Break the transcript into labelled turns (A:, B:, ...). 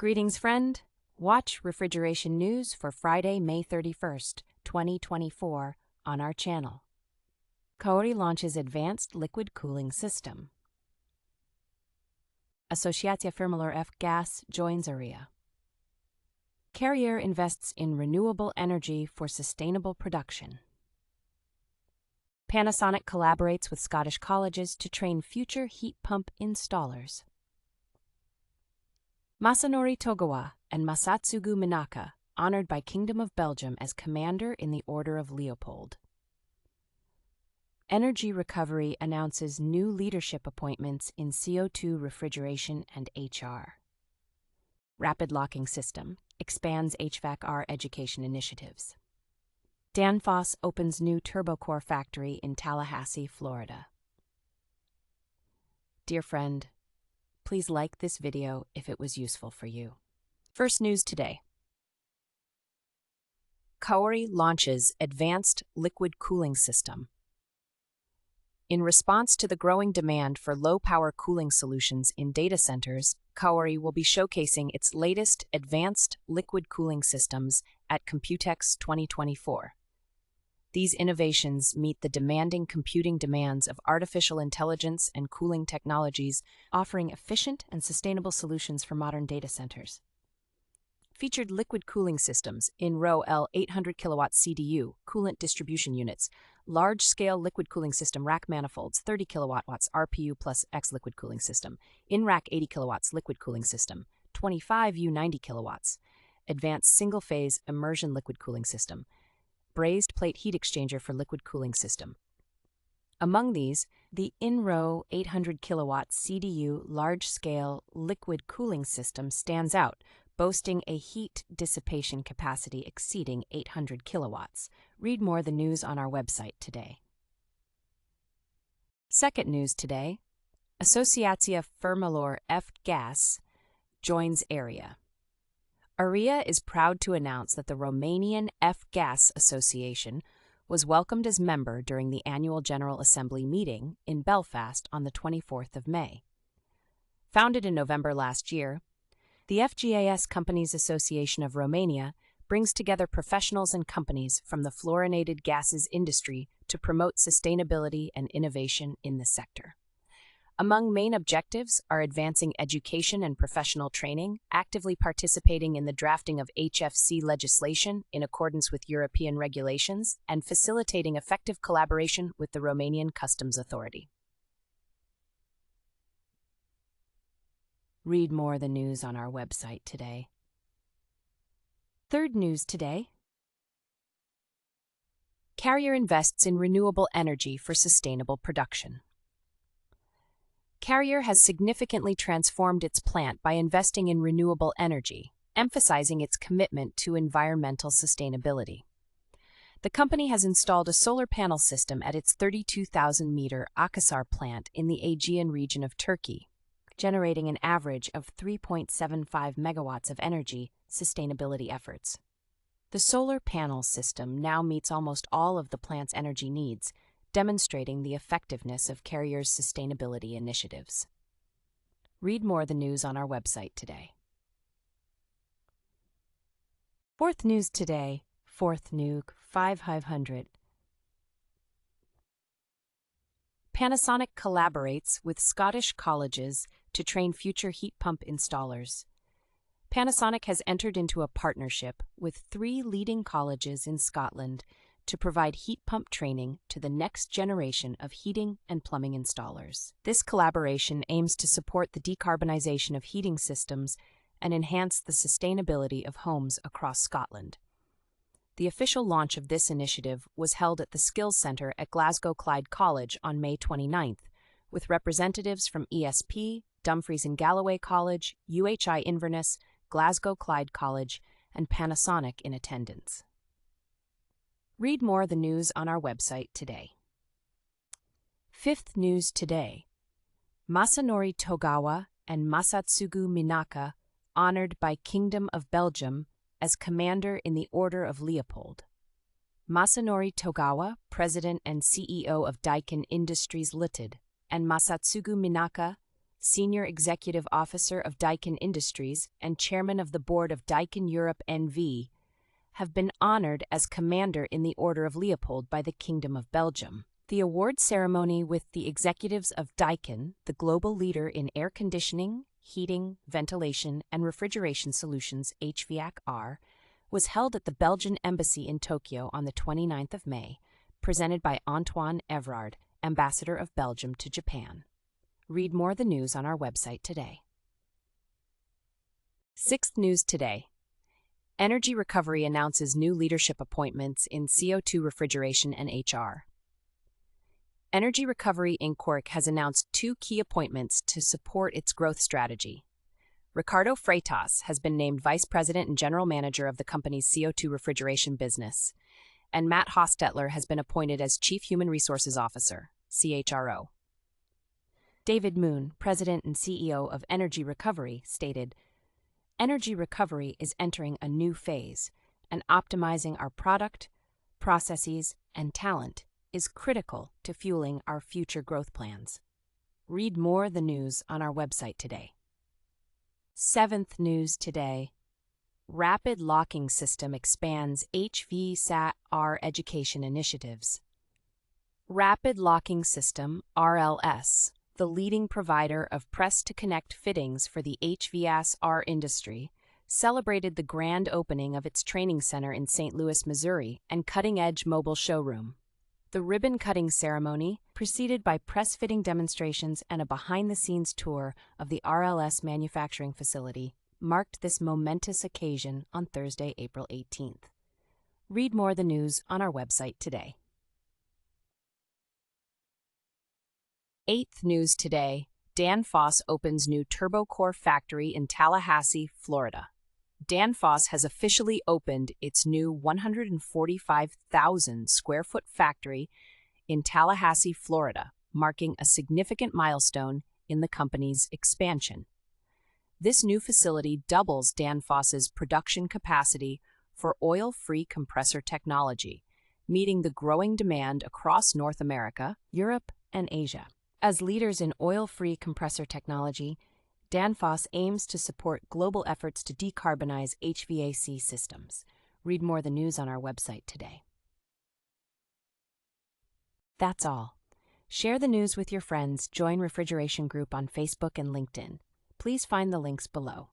A: Greetings, friend. Watch Refrigeration News for Friday, May 31st, 2024 on our channel. KAORI launches Advanced Liquid Cooling System. Asociația Firmelor FGAS joins ARIA. KARYER invests in renewable energy for sustainable production. Panasonic collaborates with Scottish colleges to train future heat pump installers. Masanori Togawa and Masatsugu Minaka honored by Kingdom of Belgium as Commander in the Order of Leopold. Energy Recovery announces new leadership appointments in CO2 refrigeration and HR. Rapid Locking System expands HVAC education initiatives. Danfoss opens new Turbocor factory in Tallahassee, Florida. Dear friend, please like this video if it was useful for you. First news today. KAORI launches Advanced Liquid Cooling System. In response to the growing demand for low-power cooling solutions in data centers, KAORI will be showcasing its latest advanced liquid cooling systems at Computex 2024. These innovations meet the demanding computing demands of artificial intelligence and cooling technologies, offering efficient and sustainable solutions for modern data centers. Featured liquid cooling systems in row L 800 kW CDU, coolant distribution units, large-scale liquid cooling system rack manifolds 30 kW RPU plus X liquid cooling system, in-rack 80 kW liquid cooling system, 25U 90 kW, advanced single-phase immersion liquid cooling system, brazed plate heat exchanger for liquid cooling system. Among these, the in-row 800 kW CDU large-scale liquid cooling system stands out, boasting a heat dissipation capacity exceeding 800 kilowatts. Read more of the news on our website today. Second news today, Asociația Firmelor FGAS joins ARIA. ARIA is proud to announce that the Romanian FGAS Association was welcomed as member during the annual General Assembly meeting in Belfast on the 24th of May. Founded in November last year, the FGAS Companies Association of Romania brings together professionals and companies from the fluorinated gases industry to promote sustainability and innovation in the sector. Among main objectives are advancing education and professional training, actively participating in the drafting of HFC legislation in accordance with European regulations, and facilitating effective collaboration with the Romanian Customs Authority. Read more of the news on our website today. Third news today. KARYER invests in renewable energy for sustainable production. KARYER has significantly transformed its plant by investing in renewable energy, emphasizing its commitment to environmental sustainability. The company has installed a solar panel system at its 32,000-meter Akhisar plant in the Aegean region of Turkey, generating an average of 3.75 megawatts of energy sustainability efforts. The solar panel system now meets almost all of the plant's energy needs, demonstrating the effectiveness of KARYER's sustainability initiatives. Read more of the news on our website today. Fourth news today, fourth nuke 500. Panasonic collaborates with Scottish colleges to train future heat pump installers. Panasonic has entered into a partnership with 3 leading colleges in Scotland to provide heat pump training to the next generation of heating and plumbing installers. This collaboration aims to support the decarbonization of heating systems and enhance the sustainability of homes across Scotland. The official launch of this initiative was held at the Skills Centre at Glasgow Clyde College on May 29th, with representatives from ESP, Dumfries and Galloway College, UHI Inverness, Glasgow Clyde College, and Panasonic in attendance. Read more of the news on our website today. Fifth news today. Masanori Togawa and Masatsugu Minaka honored by Kingdom of Belgium as Commander in the Order of Leopold. Masanori Togawa, President and CEO of Daikin Industries Ltd., and Masatsugu Minaka, Senior Executive Officer of Daikin Industries and Chairman of the Board of Daikin Europe NV, have been honored as Commander in the Order of Leopold by the Kingdom of Belgium. The award ceremony with the executives of Daikin, the global leader in air conditioning, heating, ventilation, and refrigeration solutions HVAC, was held at the Belgian Embassy in Tokyo on the 29th of May, presented by Antoine Evrard, Ambassador of Belgium to Japan. Read more of the news on our website today. 6th News Today. Energy Recovery announces new leadership appointments in CO2 refrigeration and HR. Energy Recovery Inc. has announced 2 key appointments to support its growth strategy. Ricardo Freitas has been named Vice President and General Manager of the company's CO2 refrigeration business, and Matt Hostetler has been appointed as Chief Human Resources Officer, CHRO. David Moon, President and CEO of Energy Recovery, stated, "Energy Recovery is entering a new phase, and optimizing our product, processes, and talent is critical to fueling our future growth plans." Read more of the news on our website today. 7th News Today. Rapid Locking System expands HVAC education initiatives. Rapid Locking System, RLS, the leading provider of press-to-connect fittings for the HVAC industry, celebrated the grand opening of its training center in St. Louis, Missouri, and cutting-edge mobile showroom. The ribbon-cutting ceremony, preceded by press-fitting demonstrations and a behind-the-scenes tour of the RLS manufacturing facility, marked this momentous occasion on Thursday, April 18th. Read more of the news on our website today. 8th News Today. Danfoss opens new Turbocor factory in Tallahassee, Florida. Danfoss has officially opened its new 145,000 square foot factory in Tallahassee, Florida, marking a significant milestone in the company's expansion. This new facility doubles Danfoss's production capacity for oil-free compressor technology, meeting the growing demand across North America, Europe, and Asia. As leaders in oil-free compressor technology, Danfoss aims to support global efforts to decarbonize HVAC systems. Read more of the news on our website today. That's all. Share the news with your friends. Join Refrigeration Group on Facebook and LinkedIn. Please find the links below.